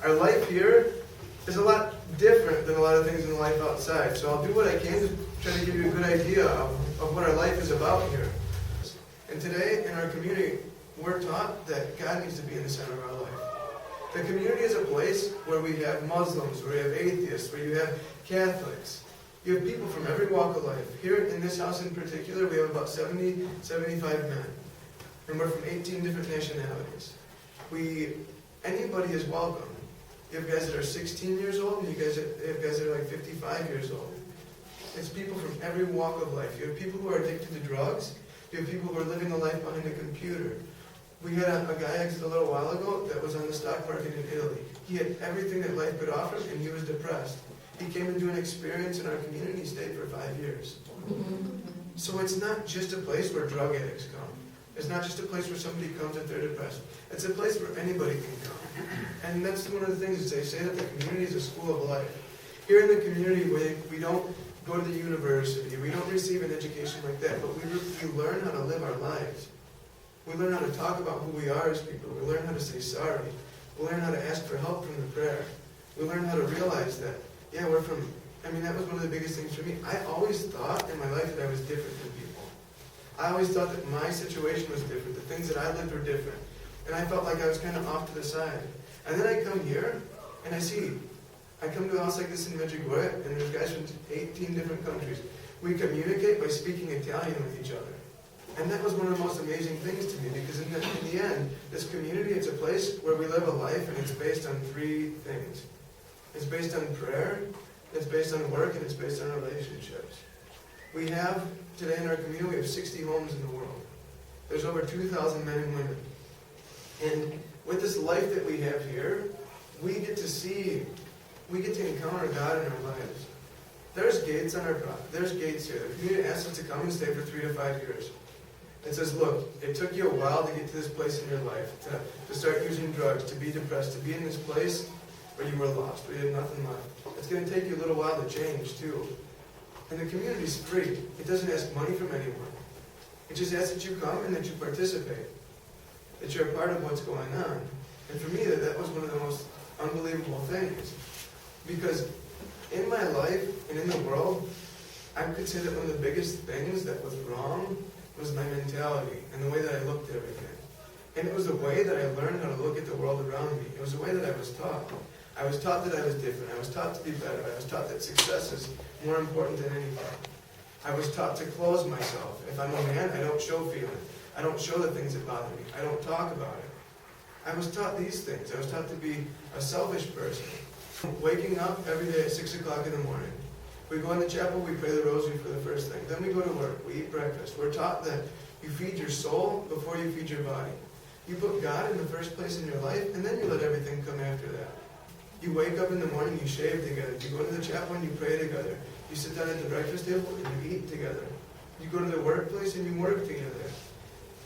Our life here is a lot different than a lot of things in life outside. So I'll do what I can to try to give you a good idea of what our life is about here. And today, in our community, we're taught that God needs to be in the center of our life. The community is a place where we have Muslims, where we have atheists, where you have Catholics. You have people from every walk of life. Here in this house in particular, we have about 70, 75 men. And we're from 18 different nationalities. Anybody is welcome. You have guys that are 16 years old, and you have guys that are like 55 years old. It's people from every walk of life. You have people who are addicted to drugs. You have people who are living a life behind a computer. We had a guy exit a little while ago that was on the stock market in Italy. He had everything that life could offer, and he was depressed. He came into an experience in our community, stayed for 5 years. So it's not just a place where drug addicts come. It's not just a place where somebody comes if they're depressed. It's a place where anybody can come. And that's one of the things is they say that the community is a school of life. Here in the community, we don't go to the university. We don't receive an education like that, but we learn how to live our lives. We learn how to talk about who we are as people. We learn how to say sorry. We learn how to ask for help from the prayer. We learn how to realize that, yeah, that was one of the biggest things for me. I always thought in my life that I was different than people. I always thought that my situation was different. The things that I lived were different. And I felt like I was kind of off to the side. And then I come here, and I come to a house like this in Medjugorje, and there's guys from 18 different countries. We communicate by speaking Italian with each other. And that was one of the most amazing things to me, because in the end, this community, it's a place where we live a life, and it's based on 3 things. It's based on prayer, it's based on work, and it's based on relationships. We have, today in our community, we have 60 homes in the world. There's over 2,000 men and women. And with this life that we have here, we get to encounter God in our lives. There's gates on our property. There's gates here. The community asks us to come and stay for 3 to 5 years. It says, look, it took you a while to get to this place in your life, to start using drugs, to be depressed, to be in this place where you were lost, where you had nothing left. It's going to take you a little while to change, too. And the community is free. It doesn't ask money from anyone. It just asks that you come and that you participate, that you're a part of what's going on. And for me, that was one of the most unbelievable things. Because in my life and in the world, I could say that one of the biggest things that was wrong was my mentality and the way that I looked at everything. And it was the way that I learned how to look at the world around me. It was the way that I was taught. I was taught that I was different. I was taught to be better. I was taught that success is more important than anything. I was taught to close myself. If I'm a man, I don't show feeling. I don't show the things that bother me. I don't talk about it. I was taught these things. I was taught to be a selfish person. Waking up every day at 6 o'clock in the morning. We go in the chapel, we pray the rosary for the first thing. Then we go to work, we eat breakfast. We're taught that you feed your soul before you feed your body. You put God in the first place in your life, and then you let everything come after that. You wake up in the morning, you shave together. You go to the chapel and you pray together. You sit down at the breakfast table and you eat together. You go to the workplace and you work together.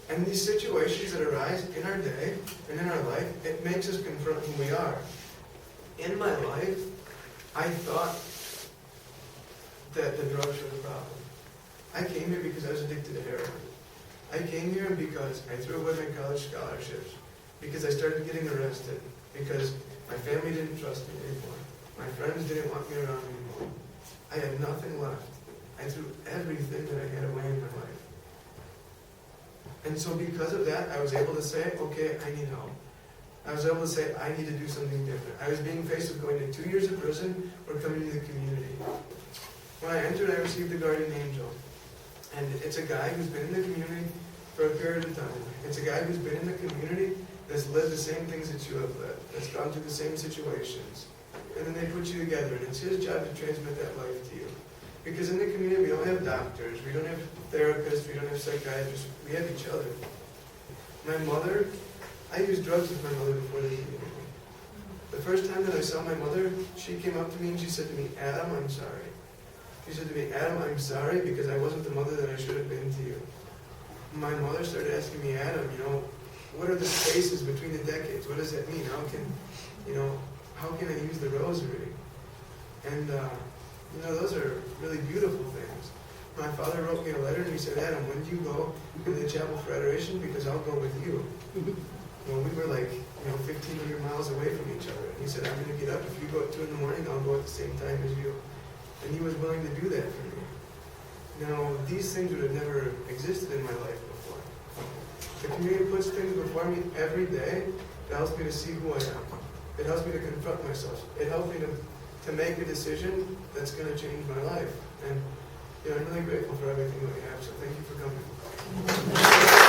And these situations that arise in our day and in our life, it makes us confront who we are. In my life, I thought that the drugs were the problem. I came here because I was addicted to heroin. I came here because I threw away my college scholarships, because I started getting arrested, because my family didn't trust me anymore. My friends didn't want me around anymore. I had nothing left. I threw everything that I had away in my life. And so because of that, I was able to say, okay, I need help. I was able to say, I need to do something different. I was being faced with going to 2 years of prison or coming to the community. When I entered, I received the guardian angel. And it's a guy who's been in the community for a period of time. It's a guy who's been in the community that's lived the same things that you have lived, that's gone through the same situations. And then they put you together, and it's his job to transmit that life to you. Because in the community, we don't have doctors, we don't have therapists, we don't have psychiatrists, we have each other. My mother, I used drugs with my mother before the community. The first time that I saw my mother, she came up to me and she said to me, Adam, I'm sorry. She said to me, Adam, I'm sorry because I wasn't the mother that I should have been to you. My mother started asking me, Adam, what are the spaces between the decades? What does that mean? How can I use the rosary? And, those are really beautiful things. My father wrote me a letter and he said, Adam, when do you go to the chapel for adoration? Because I'll go with you. Well, we were like, 1,500 miles away from each other. And he said, I'm going to get up. If you go at 2 in the morning, I'll go at the same time as you. And he was willing to do that for me. Now, these things would have never existed in my life before. The community puts things before me every day. It helps me to see who I am. It helps me to confront myself. It helps me to make a decision that's going to change my life. And I'm really grateful for everything that we have, so thank you for coming.